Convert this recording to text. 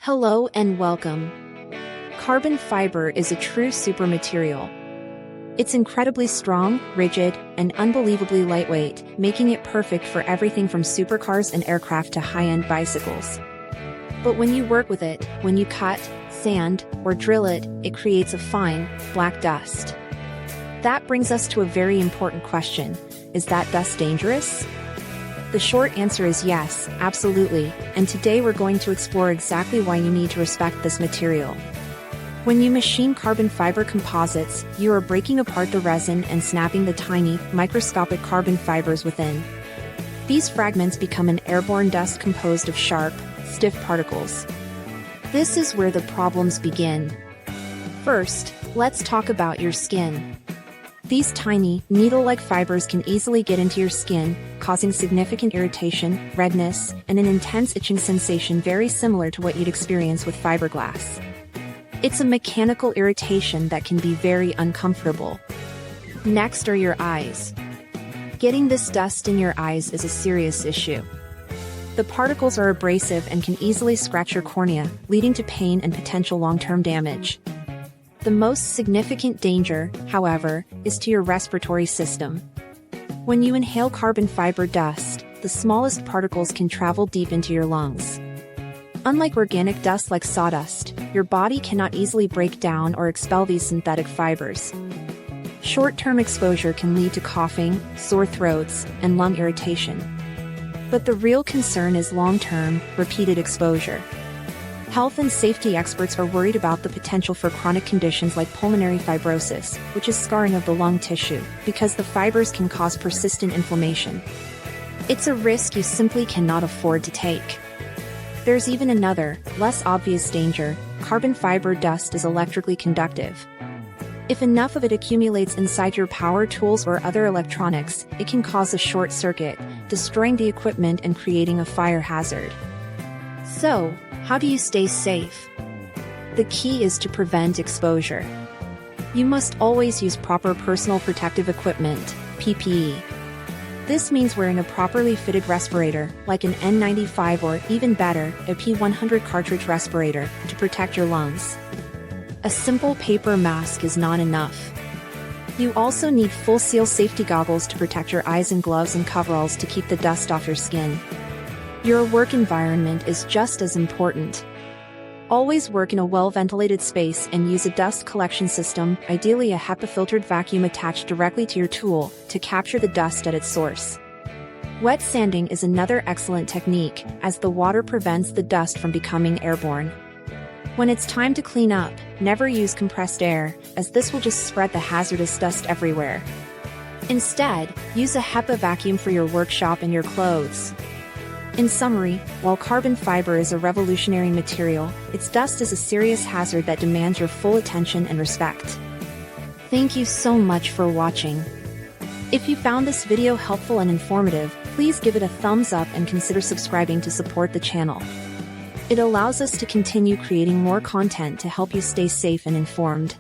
Hello and welcome. Carbon fiber is a true supermaterial. It's incredibly strong, rigid, and unbelievably lightweight, making it perfect for everything from supercars and aircraft to high-end bicycles. But when you work with it, when you cut, sand, or drill it, it creates a fine, black dust. That brings us to a very important question. Is that dust dangerous? The short answer is yes, absolutely, and today we're going to explore exactly why you need to respect this material. When you machine carbon fiber composites, you are breaking apart the resin and snapping the tiny, microscopic carbon fibers within. These fragments become an airborne dust composed of sharp, stiff particles. This is where the problems begin. First, let's talk about your skin. These tiny, needle-like fibers can easily get into your skin, causing significant irritation, redness, and an intense itching sensation very similar to what you'd experience with fiberglass. It's a mechanical irritation that can be very uncomfortable. Next are your eyes. Getting this dust in your eyes is a serious issue. The particles are abrasive and can easily scratch your cornea, leading to pain and potential long-term damage. The most significant danger, however, is to your respiratory system. When you inhale carbon fiber dust, the smallest particles can travel deep into your lungs. Unlike organic dust like sawdust, your body cannot easily break down or expel these synthetic fibers. Short-term exposure can lead to coughing, sore throats, and lung irritation. But the real concern is long-term, repeated exposure. Health and safety experts are worried about the potential for chronic conditions like pulmonary fibrosis, which is scarring of the lung tissue, because the fibers can cause persistent inflammation. It's a risk you simply cannot afford to take. There's even another, less obvious danger. Carbon fiber dust is electrically conductive. If enough of it accumulates inside your power tools or other electronics, it can cause a short circuit, destroying the equipment and creating a fire hazard. So, how do you stay safe? The key is to prevent exposure. You must always use proper personal protective equipment, PPE. This means wearing a properly fitted respirator, like an N95 or, even better, a P100 cartridge respirator, to protect your lungs. A simple paper mask is not enough. You also need full-seal safety goggles to protect your eyes and gloves and coveralls to keep the dust off your skin. Your work environment is just as important. Always work in a well-ventilated space and use a dust collection system, ideally a HEPA-filtered vacuum attached directly to your tool, to capture the dust at its source. Wet sanding is another excellent technique, as the water prevents the dust from becoming airborne. When it's time to clean up, never use compressed air, as this will just spread the hazardous dust everywhere. Instead, use a HEPA vacuum for your workshop and your clothes. In summary, while carbon fiber is a revolutionary material, its dust is a serious hazard that demands your full attention and respect. Thank you so much for watching. If you found this video helpful and informative, please give it a thumbs up and consider subscribing to support the channel. It allows us to continue creating more content to help you stay safe and informed.